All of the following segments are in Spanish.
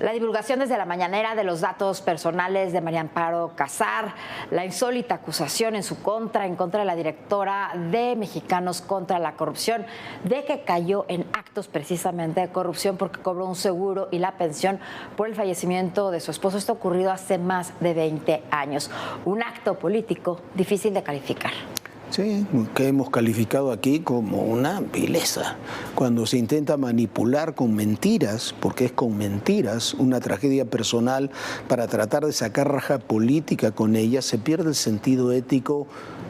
La divulgación desde la mañanera de los datos personales de María Amparo Casar, la insólita acusación en su contra, en contra de la directora de Mexicanos contra la Corrupción, de que cayó en actos precisamente de corrupción porque cobró un seguro y la pensión por el fallecimiento de su esposo. Esto ocurrido hace más de 20 años. Un acto político difícil de calificar. Sí, que hemos calificado aquí como una vileza. Cuando se intenta manipular con mentiras, porque es con mentiras, una tragedia personal para tratar de sacar raja política con ella, se pierde el sentido ético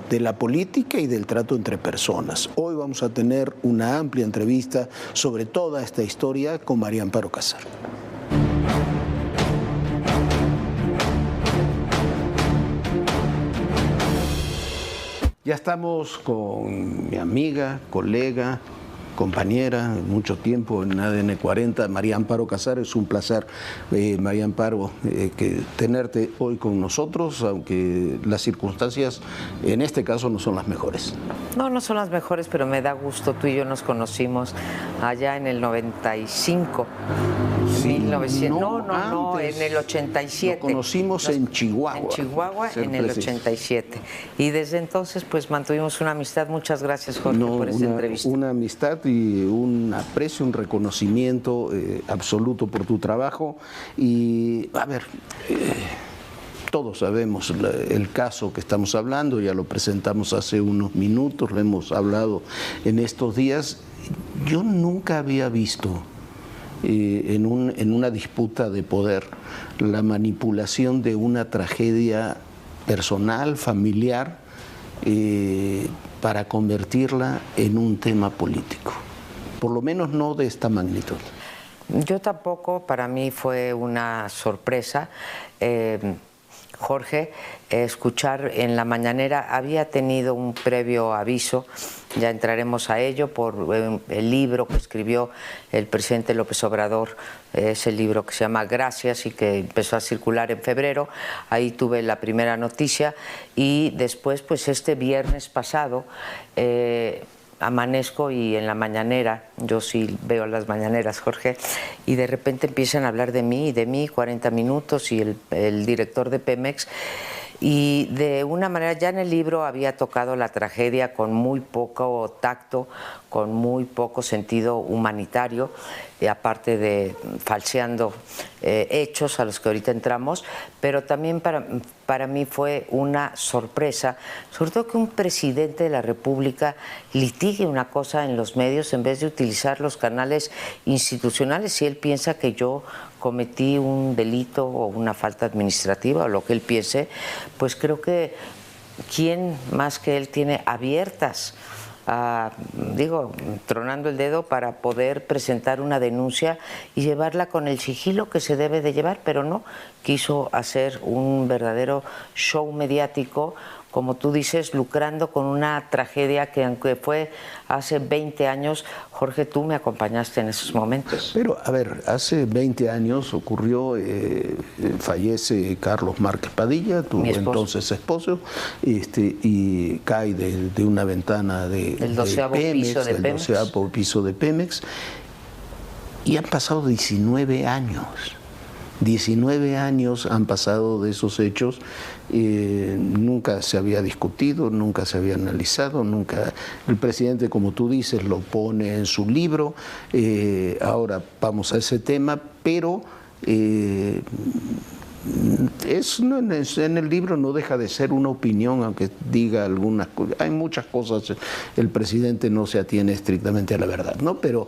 de la política y del trato entre personas. Hoy vamos a tener una amplia entrevista sobre toda esta historia con María Amparo Casar. Ya estamos con mi amiga, colega, compañera, mucho tiempo en ADN 40, María Amparo Casar. Es un placer, María Amparo, tenerte hoy con nosotros, aunque las circunstancias en este caso no son las mejores. No son las mejores, pero me da gusto. Tú y yo nos conocimos allá en el 95. Sí, 1900, no, en el 87. Nos conocimos en Chihuahua. En Chihuahua, en el 87. Y desde entonces, pues mantuvimos una amistad. Muchas gracias, Jorge, por esta entrevista. Una amistad y un aprecio, un reconocimiento absoluto por tu trabajo. Y, a ver, todos sabemos el caso que estamos hablando, ya lo presentamos hace unos minutos, lo hemos hablado en estos días. Yo nunca había visto en una disputa de poder la manipulación de una tragedia personal, familiar, para convertirla en un tema político, por lo menos no de esta magnitud. Yo tampoco, para mí fue una sorpresa. Jorge, escuchar en la mañanera, había tenido un previo aviso, ya entraremos a ello, por el libro que escribió el presidente López Obrador, es el libro que se llama Gracias y que empezó a circular en febrero. Ahí tuve la primera noticia y después, pues este viernes pasado, amanezco y en la mañanera, yo sí veo las mañaneras, Jorge, y de repente empiezan a hablar de mí, 40 minutos, y el director de Pemex, y de una manera, ya en el libro había tocado la tragedia con muy poco tacto, con muy poco sentido humanitario, y aparte de falseando hechos a los que ahorita entramos, pero también para mí fue una sorpresa, sobre todo que un presidente de la República litigue una cosa en los medios en vez de utilizar los canales institucionales. Si él piensa que yo cometí un delito o una falta administrativa o lo que él piense, pues creo que quién más que él tiene abiertas, tronando el dedo para poder presentar una denuncia y llevarla con el sigilo que se debe de llevar, pero no, quiso hacer un verdadero show mediático, como tú dices, lucrando con una tragedia que aunque fue hace 20 años, Jorge, tú me acompañaste en esos momentos. Pero, a ver, hace 20 años ocurrió, fallece Carlos Márquez Padilla, tu entonces esposo, y cae de una ventana el 12º piso de Pemex. El 12º piso de Pemex, y han pasado 19 años. 19 años han pasado de esos hechos, nunca se había discutido, nunca se había analizado, nunca. El presidente, como tú dices, lo pone en su libro, ahora vamos a ese tema, pero en el libro no deja de ser una opinión, aunque diga algunas cosas. Hay muchas cosas, el presidente no se atiene estrictamente a la verdad, ¿no? Pero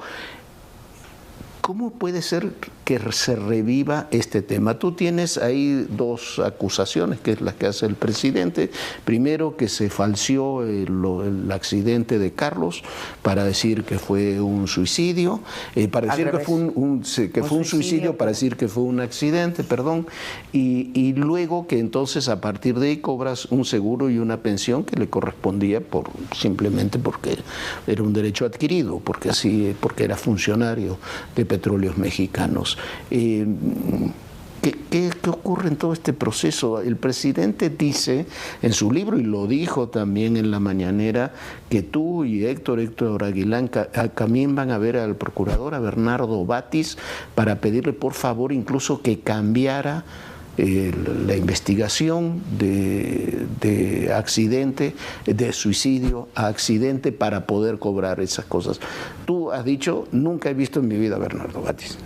¿cómo puede ser que se reviva este tema? Tú tienes ahí dos acusaciones, que es la que hace el presidente. Primero, que se falseó el accidente de Carlos para decir que fue un suicidio, para decir que fue un suicidio, para decir que fue un accidente, perdón, y luego que entonces a partir de ahí cobras un seguro y una pensión que le correspondía simplemente porque era un derecho adquirido, porque era funcionario de Petróleos Mexicanos. ¿Qué ¿Qué ocurre en todo este proceso? El presidente dice en su libro, y lo dijo también en la mañanera, que tú y Héctor Aguilán también van a ver al procurador, a Bernardo Batis, para pedirle por favor incluso que cambiara la investigación de accidente, de suicidio a accidente, para poder cobrar esas cosas. Tú has dicho, nunca he visto en mi vida a Bernardo Batis.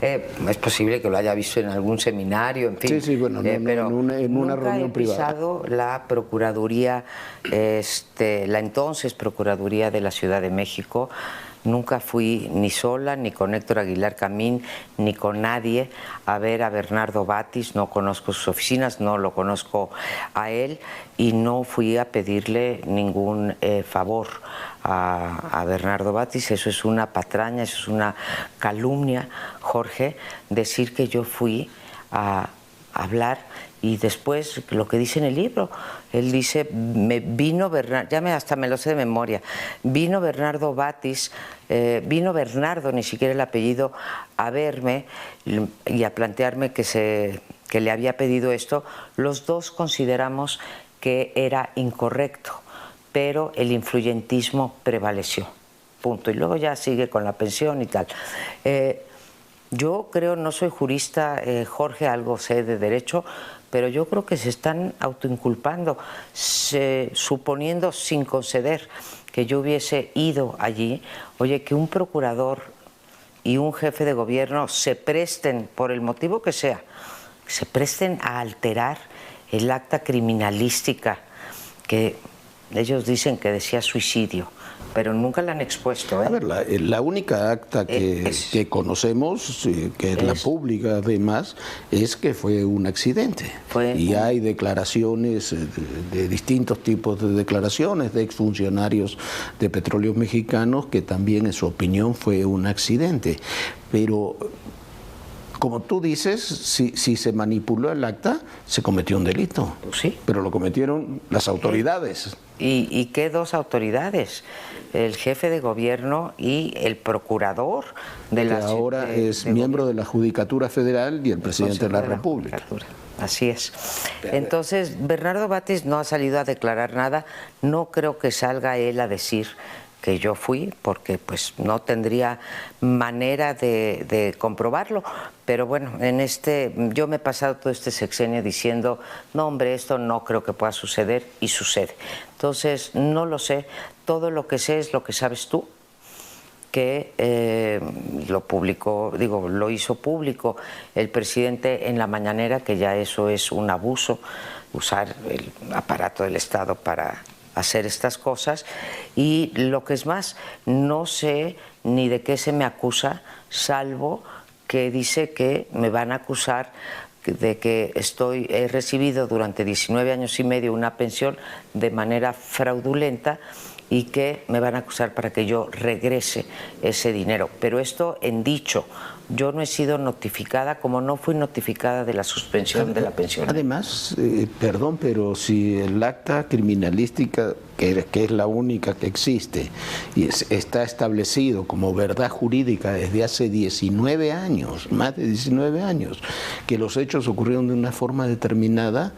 Es posible que lo haya visto en algún seminario, en fin. Sí, bueno, pero en una reunión privada. Nunca he pisado la Procuraduría, la entonces Procuraduría de la Ciudad de México. Nunca fui ni sola, ni con Héctor Aguilar Camín, ni con nadie a ver a Bernardo Batis. No conozco sus oficinas, no lo conozco a él, y no fui a pedirle ningún favor a Bernardo Batis. Eso es una patraña, eso es una calumnia, Jorge, decir que yo fui a hablar. Y después, lo que dice en el libro, él dice, vino Bernardo, hasta me lo sé de memoria, vino Bernardo Batis, vino Bernardo, ni siquiera el apellido, a verme y a plantearme que le había pedido esto. Los dos consideramos que era incorrecto, pero el influyentismo prevaleció, punto. Y luego ya sigue con la pensión y tal. Yo creo, no soy jurista, Jorge, algo sé de derecho, pero yo creo que se están autoinculpando, suponiendo, sin conceder, que yo hubiese ido allí. Oye, que un procurador y un jefe de gobierno se presten, por el motivo que sea, se presten a alterar el acta criminalística, que ellos dicen que decía suicidio, pero nunca la han expuesto. A ver, la única acta que conocemos, que es la pública además, es que fue un accidente. Y hay declaraciones, de distintos tipos de declaraciones de exfuncionarios de Petróleos Mexicanos, que también en su opinión fue un accidente. Pero, como tú dices, si se manipuló el acta, se cometió un delito. Sí. Pero lo cometieron las autoridades. ¿Y qué dos autoridades? El jefe de gobierno y el procurador de la ciudad. Ahora es miembro de la Judicatura Federal y el presidente de la República. Así es. Entonces, Bernardo Batis no ha salido a declarar nada. No creo que salga él a decir que yo fui, porque pues no tendría manera de comprobarlo. Pero bueno, yo me he pasado todo este sexenio diciendo, no hombre, esto no creo que pueda suceder, y sucede. Entonces, no lo sé. Todo lo que sé es lo que sabes tú, que lo publicó, lo hizo público el presidente en la mañanera, que ya eso es un abuso, usar el aparato del Estado para hacer estas cosas. Y lo que es más, no sé ni de qué se me acusa, salvo que dice que me van a acusar de que he recibido durante 19 años y medio una pensión de manera fraudulenta, y que me van a acusar para que yo regrese ese dinero. Pero esto en dicho, yo no he sido notificada, como no fui notificada de la suspensión de la pensión. Además, perdón, pero si el acta criminalística, que es la única que existe, y está establecido como verdad jurídica desde hace 19 años, más de 19 años, que los hechos ocurrieron de una forma determinada,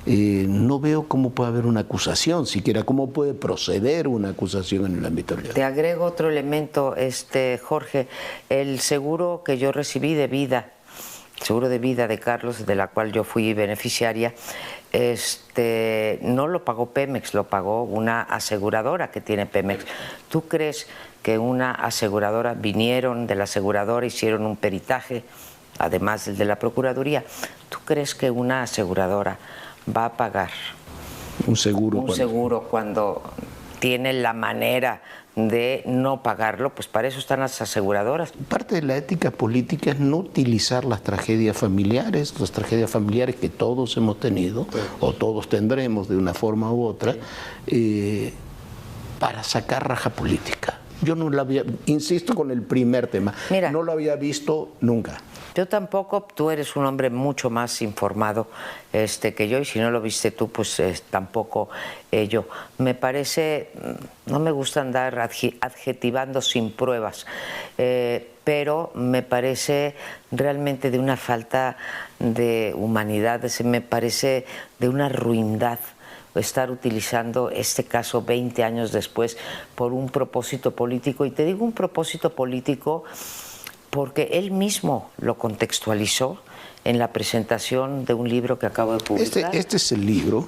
no veo cómo puede haber una acusación, siquiera cómo puede proceder una acusación en el ámbito legal. Te agrego otro elemento, Jorge, el seguro que yo recibí de vida, el seguro de vida de Carlos, de la cual yo fui beneficiaria, no lo pagó Pemex, lo pagó una aseguradora que tiene Pemex. ¿Tú crees que una aseguradora, vinieron de la aseguradora, hicieron un peritaje, además del de la Procuraduría? ¿Tú crees que una aseguradora va a pagar un seguro cuando tiene la manera de no pagarlo? Pues para eso están las aseguradoras. Parte de la ética política es no utilizar las tragedias familiares que todos hemos tenido, o todos tendremos de una forma u otra, para sacar raja política. Yo no la había, insisto con el primer tema, Mira, no lo había visto nunca. Yo tampoco, tú eres un hombre mucho más informado que yo, y si no lo viste tú, pues tampoco yo. Me parece, no me gusta andar adjetivando sin pruebas, pero me parece realmente de una falta de humanidad, me parece de una ruindad estar utilizando este caso 20 años después por un propósito político. Y te digo un propósito político porque él mismo lo contextualizó en la presentación de un libro que acabo de publicar. Este es el libro,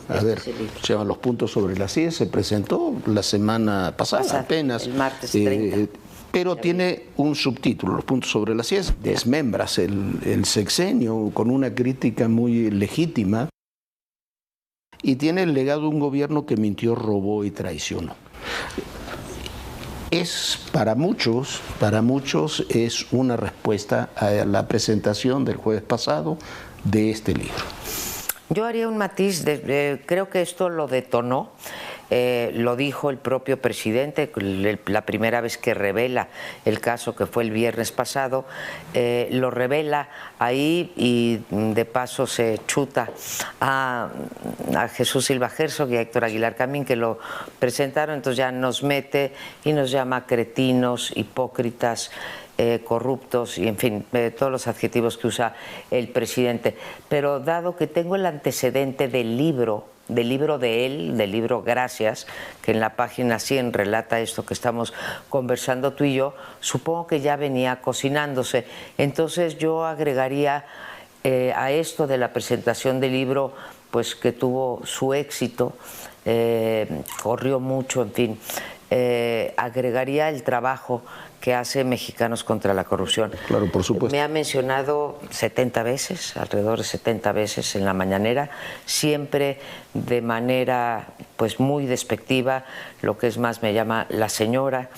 se llama Los puntos sobre las IES, se presentó la semana pasada apenas. El martes 30. Pero tiene un subtítulo, Los puntos sobre las IES. Desmembras el sexenio con una crítica muy legítima y tiene el legado de un gobierno que mintió, robó y traicionó. Es para muchos es una respuesta a la presentación del jueves pasado de este libro. Yo haría un matiz, creo que esto lo detonó, lo dijo el propio presidente, la primera vez que revela el caso, que fue el viernes pasado, lo revela ahí y de paso se chuta a Jesús Silva Herzog y a Héctor Aguilar Camín, que lo presentaron. Entonces ya nos mete y nos llama cretinos, hipócritas, corruptos y en fin, todos los adjetivos que usa el presidente. Pero dado que tengo el antecedente del libro de él, del libro Gracias, que en la página 100 relata esto que estamos conversando tú y yo, supongo que ya venía cocinándose. Entonces yo agregaría a esto de la presentación del libro, pues que tuvo su éxito, corrió mucho, en fin, agregaría el trabajo que hace Mexicanos contra la Corrupción. Claro, por supuesto. Me ha mencionado 70 veces, alrededor de 70 veces en la mañanera, siempre de manera pues muy despectiva, lo que es más me llama la señora.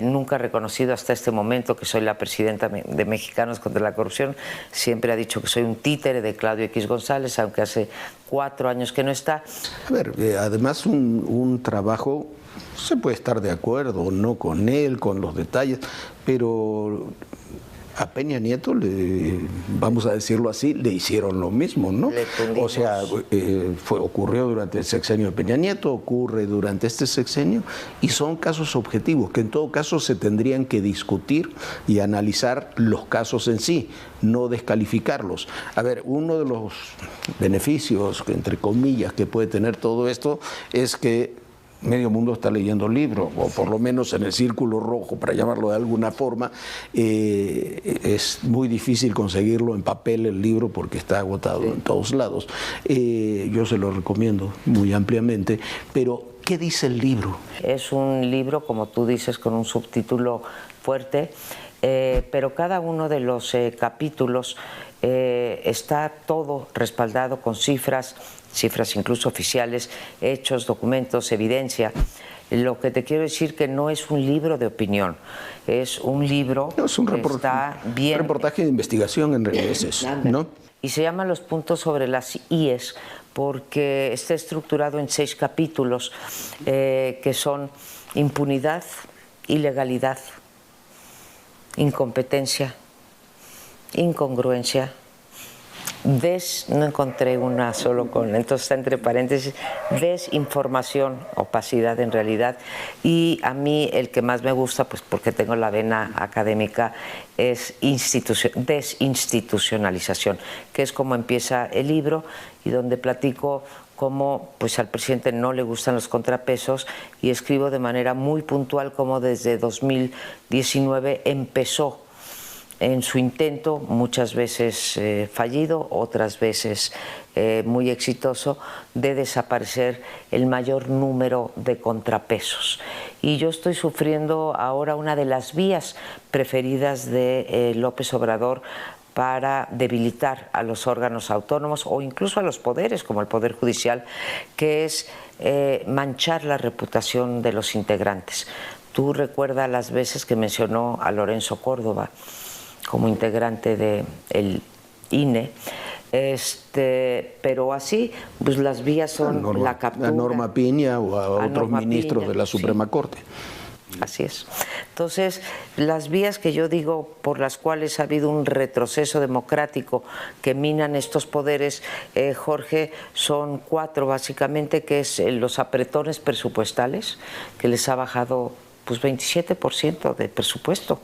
Nunca ha reconocido hasta este momento que soy la presidenta de Mexicanos contra la Corrupción. Siempre ha dicho que soy un títere de Claudio X González, aunque hace 4 años que no está. A ver, además un trabajo, se puede estar de acuerdo o no con él, con los detalles, pero a Peña Nieto, vamos a decirlo así, le hicieron lo mismo, ¿no? O sea, ocurrió durante el sexenio de Peña Nieto, ocurre durante este sexenio, y son casos objetivos que en todo caso se tendrían que discutir y analizar los casos en sí, no descalificarlos. A ver, uno de los beneficios, entre comillas, que puede tener todo esto es que medio mundo está leyendo libros, o por lo menos en el círculo rojo, para llamarlo de alguna forma. Es muy difícil conseguirlo en papel el libro porque está agotado en todos lados. Yo se lo recomiendo muy ampliamente, pero ¿qué dice el libro? Es un libro, como tú dices, con un subtítulo fuerte, pero cada uno de los capítulos está todo respaldado con cifras incluso oficiales, hechos, documentos, evidencia. Lo que te quiero decir que no es un libro de opinión, es un libro que está bien... Un reportaje de investigación en realidad es eso, ¿no? Y se llama Los puntos sobre las IES porque está estructurado en 6 capítulos que son impunidad, ilegalidad, incompetencia, incongruencia, no encontré una solo con, entonces está entre paréntesis, desinformación, opacidad en realidad, y a mí el que más me gusta, pues porque tengo la vena académica, es desinstitucionalización, que es como empieza el libro y donde platico cómo pues al presidente no le gustan los contrapesos y escribo de manera muy puntual cómo desde 2019 empezó en su intento, muchas veces fallido, otras veces muy exitoso, de desaparecer el mayor número de contrapesos. Y yo estoy sufriendo ahora una de las vías preferidas de López Obrador para debilitar a los órganos autónomos o incluso a los poderes, como el Poder Judicial, que es manchar la reputación de los integrantes. Tú recuerdas las veces que mencionó a Lorenzo Córdoba como integrante del INE, pero así pues las vías son la captura. A Norma Piña o a otros ministros de la Suprema Corte. Así es. Entonces, las vías que yo digo por las cuales ha habido un retroceso democrático que minan estos poderes, Jorge, son 4 básicamente, que es los apretones presupuestales, que les ha bajado pues 27% de presupuesto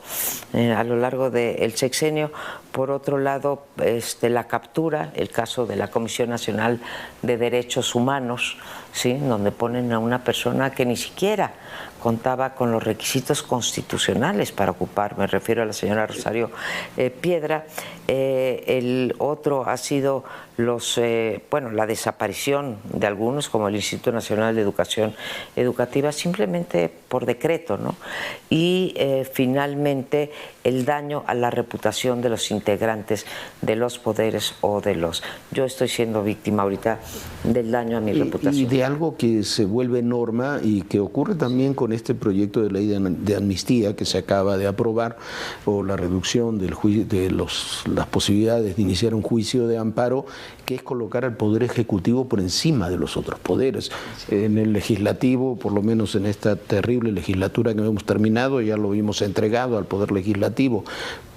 a lo largo del sexenio. Por otro lado, la captura, el caso de la Comisión Nacional de Derechos Humanos, ¿sí?, donde ponen a una persona que ni siquiera contaba con los requisitos constitucionales para ocupar, me refiero a la señora Rosario Piedra. El otro ha sido la desaparición de algunos, como el Instituto Nacional de Educación Educativa, simplemente por decreto, ¿no? Y finalmente el daño a la reputación de los integrantes de los poderes o de los... Yo estoy siendo víctima ahorita del daño a mi reputación. Y de algo que se vuelve norma y que ocurre también con este proyecto de ley de amnistía que se acaba de aprobar, o la reducción de las posibilidades de iniciar un juicio de amparo, que es colocar al Poder Ejecutivo por encima de los otros poderes. En el Legislativo, por lo menos en esta terrible legislatura que hemos terminado, ya lo vimos entregado al Poder Legislativo,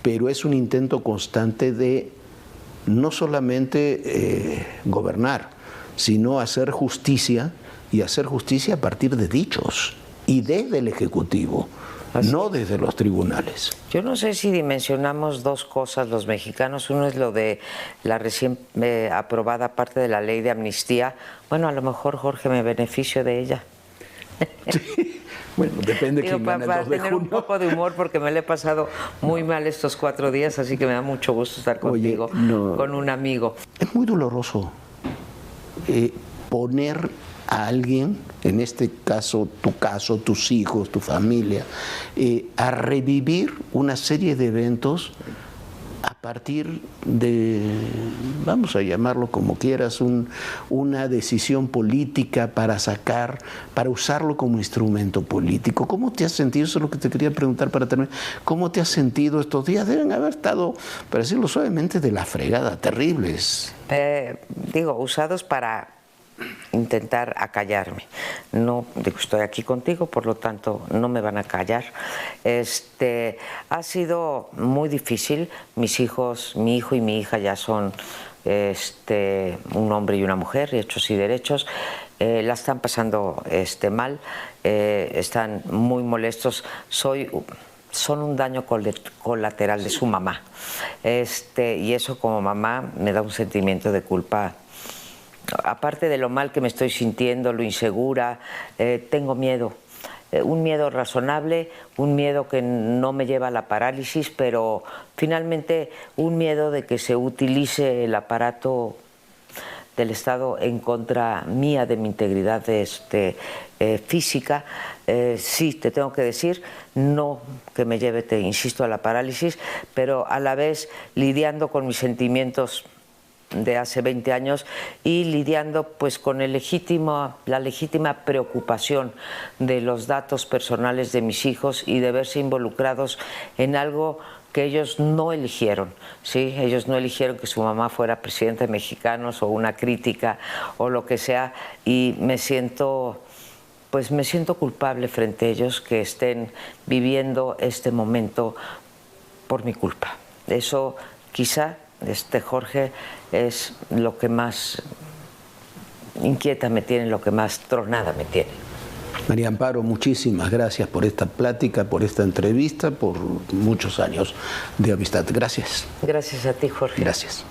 pero es un intento constante de no solamente gobernar, sino hacer justicia, y hacer justicia a partir de dichos y desde el Ejecutivo, no desde los tribunales. Yo no sé si dimensionamos 2 cosas los mexicanos. Uno es lo de la recién aprobada parte de la ley de amnistía. Bueno, a lo mejor, Jorge, me beneficio de ella. Sí. Bueno, depende de quién gane el 2 de junio. Tener un poco de humor, porque me lo he pasado muy mal estos 4 días, así que me da mucho gusto estar contigo, con un amigo. Es muy doloroso poner a alguien, en este caso, tus hijos, tu familia, a revivir una serie de eventos a partir de, vamos a llamarlo como quieras, una decisión política para usarlo como instrumento político. ¿Cómo te has sentido? Eso es lo que te quería preguntar para terminar. ¿Cómo te has sentido estos días? Deben haber estado, para decirlo suavemente, de la fregada, terribles. Usados para intentar acallarme. No, estoy aquí contigo, por lo tanto no me van a callar. Ha sido muy difícil. Mis hijos, mi hijo y mi hija ya son un hombre y una mujer, hechos y derechos. La están pasando mal, están muy molestos. Son un daño colateral de su mamá. Y eso, como mamá, me da un sentimiento de culpa. Aparte de lo mal que me estoy sintiendo, lo insegura, tengo miedo, un miedo razonable, un miedo que no me lleva a la parálisis, pero finalmente un miedo de que se utilice el aparato del Estado en contra mía, de mi integridad física. Sí, te tengo que decir, no que me lleve, te insisto, a la parálisis, pero a la vez lidiando con mis sentimientos de hace 20 años y lidiando pues con la legítima preocupación de los datos personales de mis hijos y de verse involucrados en algo que ellos no eligieron, ¿sí? Ellos no eligieron que su mamá fuera presidenta de Mexicanos o una crítica o lo que sea, y me siento culpable frente a ellos que estén viviendo este momento por mi culpa. Eso quizá, Jorge, es lo que más inquieta me tiene, lo que más tronada me tiene. María Amparo, muchísimas gracias por esta plática, por esta entrevista, por muchos años de amistad. Gracias. Gracias a ti, Jorge. Gracias.